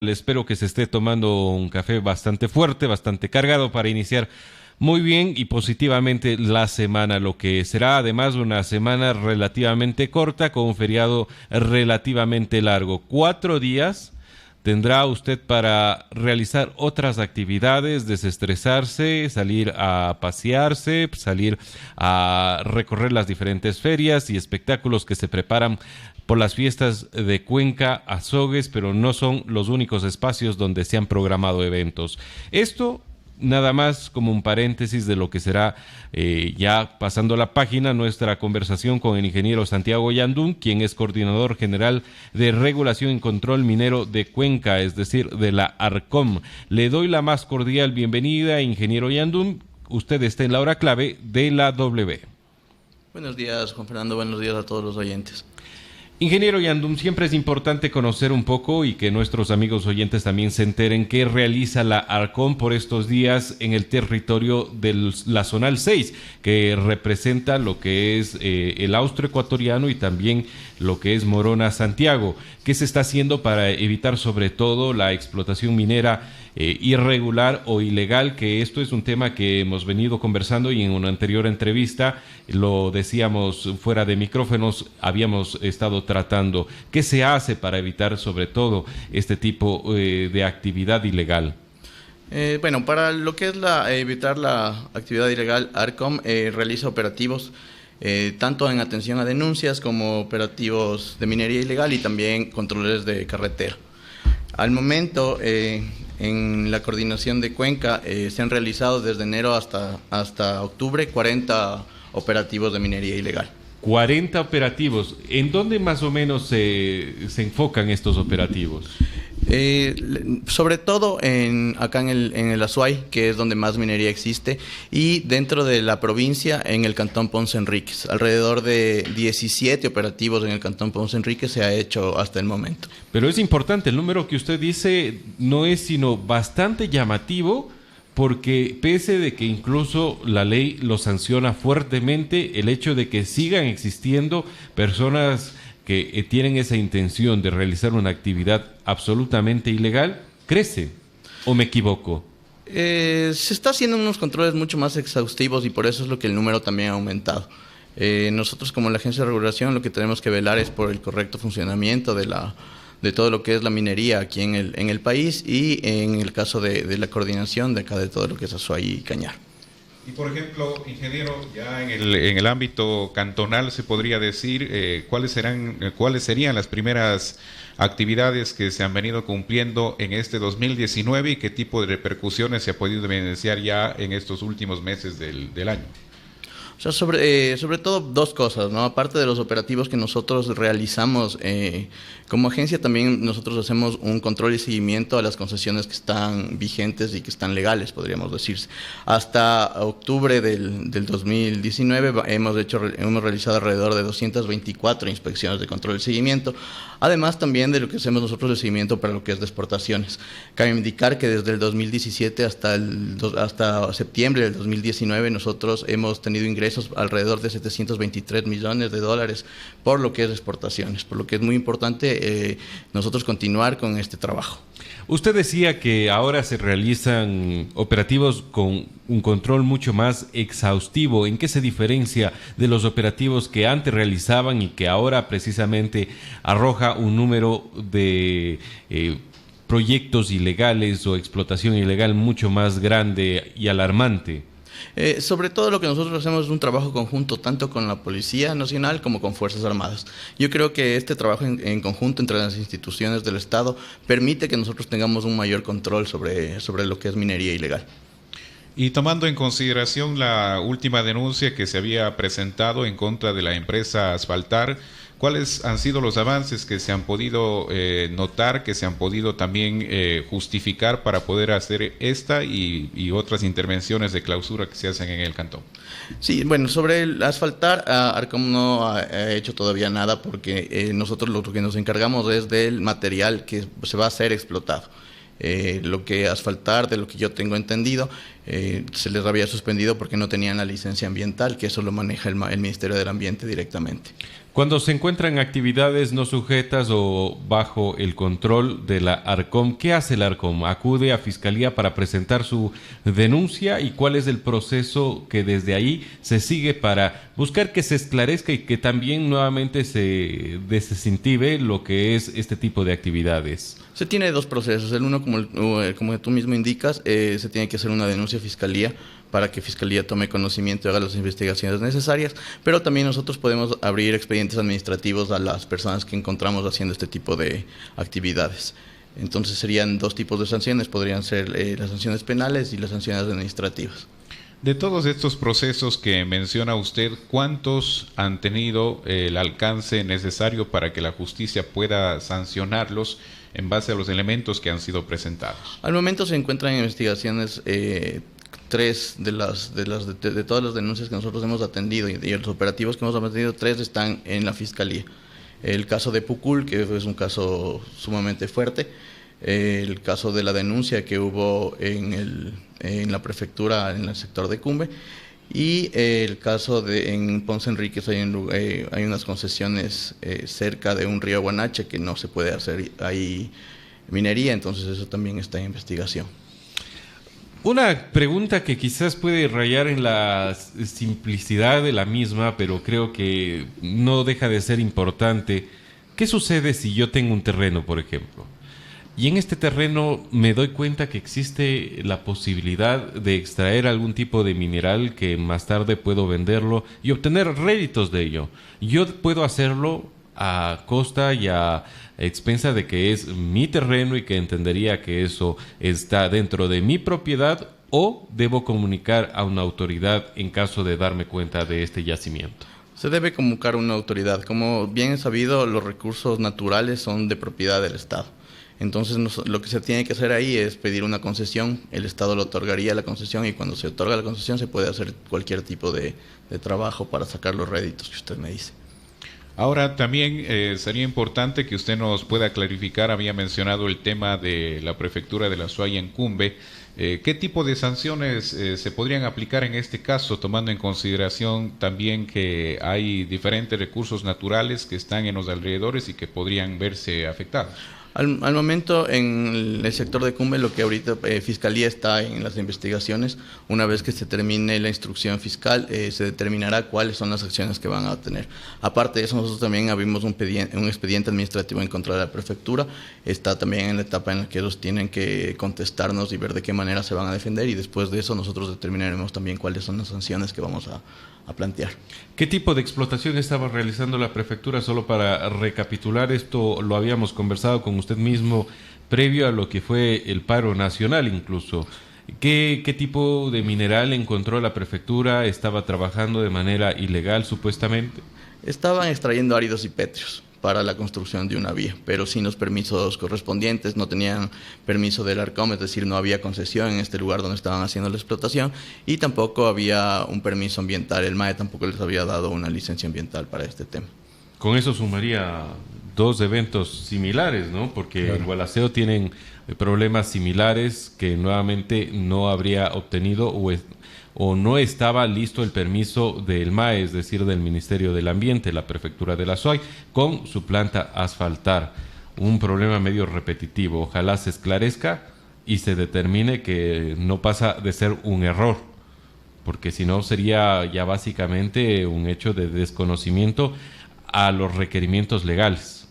Espero que se esté tomando un café bastante fuerte, bastante cargado para iniciar muy bien y positivamente la semana, lo que será además una semana relativamente corta con un feriado relativamente largo. 4 días tendrá usted para realizar otras actividades, desestresarse, salir a pasearse, salir a recorrer las diferentes ferias y espectáculos que se preparan por las fiestas de Cuenca, Azogues, pero no son los únicos espacios donde se han programado eventos. Esto nada más como un paréntesis de lo que será, ya pasando la página, nuestra conversación con el ingeniero Santiago Yandún, quien es coordinador general de regulación y control minero de Cuenca, es decir, de la ARCOM. Le doy la más cordial bienvenida, ingeniero Yandún. Usted está en la hora clave de la W. Buenos días, Juan Fernando. Buenos días a todos los oyentes. Ingeniero Yandún, siempre es importante conocer un poco y que nuestros amigos oyentes también se enteren qué realiza la ARCOM por estos días en el territorio de la Zonal 6, que representa lo que es el austro ecuatoriano y también lo que es Morona Santiago. ¿Qué se está haciendo para evitar sobre todo la explotación minera irregular o ilegal? Que esto es un tema que hemos venido conversando y en una anterior entrevista lo decíamos fuera de micrófonos, habíamos estado tratando. ¿Qué se hace para evitar sobre todo este tipo de actividad ilegal? Bueno, para lo que es evitar la actividad ilegal, ARCOM realiza operativos tanto en atención a denuncias como operativos de minería ilegal y también controles de carretera. Al momento, en la coordinación de Cuenca se han realizado desde enero hasta octubre 40 operativos de minería ilegal. 40 operativos. ¿En dónde más o menos se enfocan estos operativos? Sobre todo acá en el Azuay, que es donde más minería existe, y dentro de la provincia, en el cantón Ponce Enríquez. Alrededor de 17 operativos en el cantón Ponce Enríquez se ha hecho hasta el momento. Pero es importante, el número que usted dice no es sino bastante llamativo, porque pese de que incluso la ley lo sanciona fuertemente, el hecho de que sigan existiendo personas que tienen esa intención de realizar una actividad absolutamente ilegal, crece. ¿O me equivoco? Se está haciendo unos controles mucho más exhaustivos y por eso es lo que el número también ha aumentado. Nosotros como la agencia de regulación lo que tenemos que velar es por el correcto funcionamiento de todo lo que es la minería aquí en el país y en el caso de la coordinación de acá de todo lo que es Azuay y Cañar. Y por ejemplo, ingeniero, ya en el ámbito cantonal se podría decir cuáles serían las primeras actividades que se han venido cumpliendo en este 2019 y qué tipo de repercusiones se ha podido evidenciar ya en estos últimos meses del año. O sea, sobre todo dos cosas, ¿no? Aparte de los operativos que nosotros realizamos como agencia, también nosotros hacemos un control y seguimiento a las concesiones que están vigentes y que están legales, podríamos decirse. Hasta octubre del 2019 hemos realizado alrededor de 224 inspecciones de control y seguimiento, además también de lo que hacemos nosotros de seguimiento para lo que es de exportaciones. Cabe indicar que desde el 2017 hasta septiembre del 2019 nosotros hemos tenido ingresos alrededor de 723 millones de dólares por lo que es exportaciones, por lo que es muy importante nosotros continuar con este trabajo. Usted decía que ahora se realizan operativos con un control mucho más exhaustivo. ¿En qué se diferencia de los operativos que antes realizaban y que ahora precisamente arroja un número de proyectos ilegales o explotación ilegal mucho más grande y alarmante? Sobre todo lo que nosotros hacemos es un trabajo conjunto tanto con la Policía Nacional como con Fuerzas Armadas. Yo creo que este trabajo en conjunto entre las instituciones del Estado permite que nosotros tengamos un mayor control sobre lo que es minería ilegal. Y tomando en consideración la última denuncia que se había presentado en contra de la empresa Asfaltar, ¿cuáles han sido los avances que se han podido notar, que se han podido también justificar para poder hacer esta y otras intervenciones de clausura que se hacen en el cantón? Sí, bueno, sobre el Asfaltar, ARCOM no ha hecho todavía nada porque nosotros lo que nos encargamos es del material que se va a ser explotado. Lo que Asfaltar, de lo que yo tengo entendido, se les había suspendido porque no tenían la licencia ambiental, que eso lo maneja el Ministerio del Ambiente directamente. Cuando se encuentran actividades no sujetas o bajo el control de la ARCOM, ¿qué hace la ARCOM? ¿Acude a Fiscalía para presentar su denuncia? ¿Y cuál es el proceso que desde ahí se sigue para buscar que se esclarezca y que también nuevamente se desincentive lo que es este tipo de actividades? Se tiene dos procesos. El uno, como tú mismo indicas, se tiene que hacer una denuncia a Fiscalía para que Fiscalía tome conocimiento y haga las investigaciones necesarias, pero también nosotros podemos abrir expedientes administrativos a las personas que encontramos haciendo este tipo de actividades. Entonces serían dos tipos de sanciones, podrían ser las sanciones penales y las sanciones administrativas. De todos estos procesos que menciona usted, ¿cuántos han tenido el alcance necesario para que la justicia pueda sancionarlos en base a los elementos que han sido presentados? Al momento se encuentran investigaciones tres de todas las denuncias que nosotros hemos atendido y los operativos que hemos atendido, tres están en la Fiscalía. El caso de Pucul, que es un caso sumamente fuerte, el caso de la denuncia que hubo en la prefectura, en el sector de Cumbe, y el caso en Ponce Enríquez hay unas concesiones cerca de un río Guanache que no se puede hacer ahí minería, entonces eso también está en investigación. Una pregunta que quizás puede rayar en la simplicidad de la misma, pero creo que no deja de ser importante. ¿Qué sucede si yo tengo un terreno, por ejemplo? Y en este terreno me doy cuenta que existe la posibilidad de extraer algún tipo de mineral que más tarde puedo venderlo y obtener réditos de ello. Yo puedo hacerlo a costa y a expensa de que es mi terreno y que entendería que eso está dentro de mi propiedad, o debo comunicar a una autoridad en caso de darme cuenta de este yacimiento. Se debe comunicar a una autoridad. Como bien es sabido, los recursos naturales son de propiedad del Estado. Entonces lo que se tiene que hacer ahí es pedir una concesión, el Estado le otorgaría la concesión y cuando se otorga la concesión se puede hacer cualquier tipo de trabajo para sacar los réditos que usted me dice. Ahora también sería importante que usted nos pueda clarificar, había mencionado el tema de la prefectura de la Suaya en Cumbe, ¿qué tipo de sanciones se podrían aplicar en este caso, tomando en consideración también que hay diferentes recursos naturales que están en los alrededores y que podrían verse afectados? Al momento, en el sector de Cumbe, lo que ahorita Fiscalía está en las investigaciones, una vez que se termine la instrucción fiscal, se determinará cuáles son las acciones que van a tener. Aparte de eso, nosotros también abrimos un expediente administrativo en contra de la prefectura, está también en la etapa en la que ellos tienen que contestarnos y ver de qué manera se van a defender, y después de eso nosotros determinaremos también cuáles son las sanciones que vamos a plantear. ¿Qué tipo de explotación estaba realizando la prefectura? Solo para recapitular, esto lo habíamos conversado con usted mismo previo a lo que fue el paro nacional incluso. ¿Qué tipo de mineral encontró la prefectura? ¿Estaba trabajando de manera ilegal supuestamente? Estaban extrayendo áridos y pétreos para la construcción de una vía, pero sin los permisos correspondientes, no tenían permiso del ARCOM, es decir, no había concesión en este lugar donde estaban haciendo la explotación y tampoco había un permiso ambiental, el MAE tampoco les había dado una licencia ambiental para este tema. Con eso sumaría dos eventos similares, ¿no? Porque claro, en Gualaceo tienen problemas similares que nuevamente no habría obtenido o no estaba listo el permiso del MAE, es decir, del Ministerio del Ambiente, la Prefectura de la SOAY, con su planta a asfaltar. Un problema medio repetitivo. Ojalá se esclarezca y se determine que no pasa de ser un error, porque si no sería ya básicamente un hecho de desconocimiento a los requerimientos legales.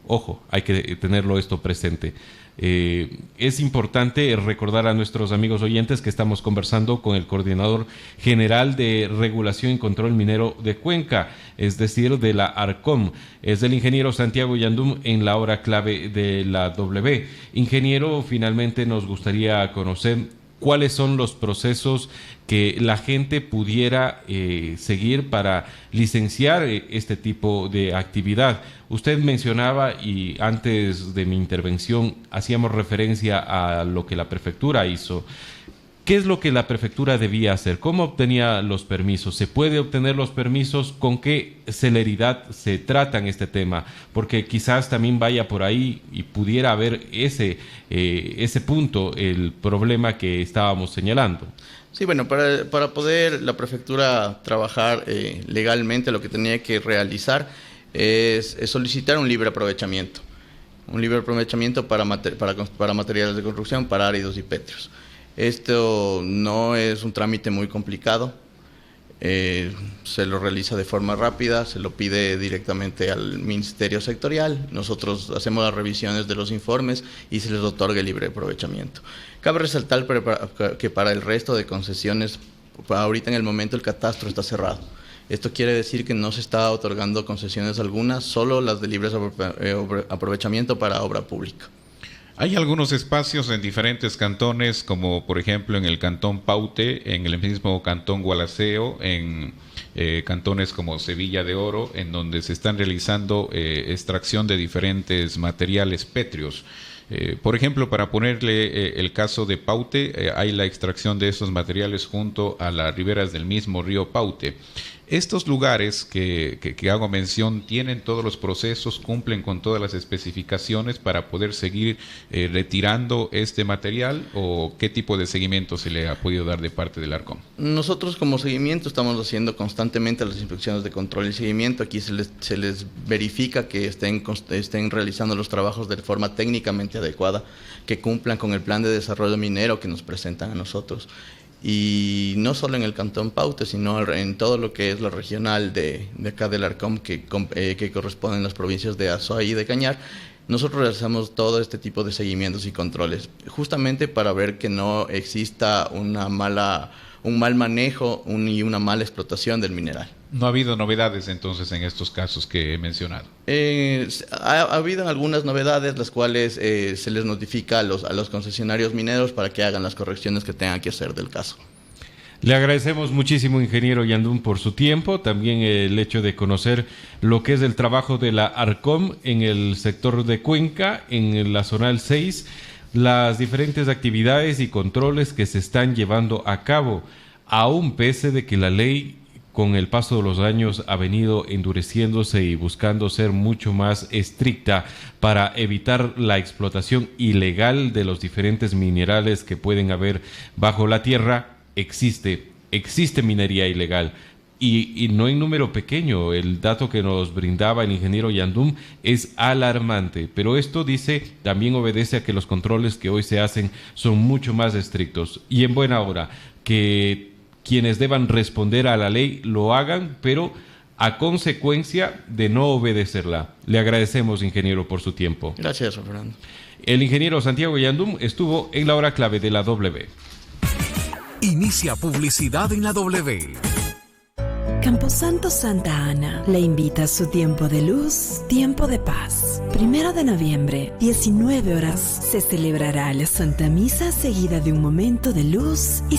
Ojo, hay que tenerlo esto presente. Es importante recordar a nuestros amigos oyentes que estamos conversando con el Coordinador General de Regulación y Control Minero de Cuenca, es decir, de la ARCOM. Es el ingeniero Santiago Yandum en la hora clave de la W. Ingeniero, finalmente nos gustaría conocer cuáles son los procesos que la gente pudiera seguir para licenciar este tipo de actividad. Usted mencionaba, y antes de mi intervención hacíamos referencia a lo que la prefectura hizo. ¿Qué es lo que la prefectura debía hacer? ¿Cómo obtenía los permisos? ¿Se puede obtener los permisos? ¿Con qué celeridad se trata en este tema? Porque quizás también vaya por ahí y pudiera haber ese punto, el problema que estábamos señalando. Sí, bueno, para poder la prefectura trabajar legalmente, lo que tenía que realizar es solicitar un libre aprovechamiento. Un libre aprovechamiento para materiales de construcción, para áridos y pétreos. Esto no es un trámite muy complicado, se lo realiza de forma rápida, se lo pide directamente al Ministerio Sectorial, nosotros hacemos las revisiones de los informes y se les otorga el libre aprovechamiento. Cabe resaltar que para el resto de concesiones, ahorita en el momento el catastro está cerrado. Esto quiere decir que no se está otorgando concesiones algunas, solo las de libre aprovechamiento para obra pública. Hay algunos espacios en diferentes cantones, como por ejemplo en el cantón Paute, en el mismo cantón Gualaceo, en cantones como Sevilla de Oro, en donde se están realizando extracción de diferentes materiales pétreos. Por ejemplo, para ponerle el caso de Paute, hay la extracción de estos materiales junto a las riberas del mismo río Paute. Estos lugares que hago mención tienen todos los procesos, cumplen con todas las especificaciones para poder seguir retirando este material, ¿o qué tipo de seguimiento se le ha podido dar de parte del Arcom? Nosotros como seguimiento estamos haciendo constantemente las inspecciones de control y seguimiento. Aquí se les verifica que estén realizando los trabajos de forma técnicamente adecuada, que cumplan con el plan de desarrollo minero que nos presentan a nosotros. Y no solo en el cantón Paute, sino en todo lo que es la regional de acá del Arcom, que corresponden a las provincias de Azuay y de Cañar. Nosotros realizamos todo este tipo de seguimientos y controles, justamente para ver que no exista un mal manejo y una mala explotación del mineral. ¿No ha habido novedades entonces en estos casos que he mencionado? Ha habido algunas novedades, las cuales se les notifica a los concesionarios mineros para que hagan las correcciones que tengan que hacer del caso. Le agradecemos muchísimo, ingeniero Yandún, por su tiempo, también el hecho de conocer lo que es el trabajo de la Arcom en el sector de Cuenca, en la zonal 6, las diferentes actividades y controles que se están llevando a cabo, aún pese de que la ley con el paso de los años ha venido endureciéndose y buscando ser mucho más estricta para evitar la explotación ilegal de los diferentes minerales que pueden haber bajo la tierra. Existe minería ilegal y no en número pequeño. El dato que nos brindaba el ingeniero Yandún es alarmante, pero esto, dice, también obedece a que los controles que hoy se hacen son mucho más estrictos y en buena hora que quienes deban responder a la ley lo hagan, pero a consecuencia de no obedecerla. Le agradecemos, ingeniero, por su tiempo. Gracias, Fernando. El ingeniero Santiago Yandún estuvo en la hora clave de la W. Inicia publicidad en la W. Camposanto Santa Ana le invita a su tiempo de luz, tiempo de paz. 1 de noviembre, 19 horas, se celebrará la Santa Misa seguida de un momento de luz y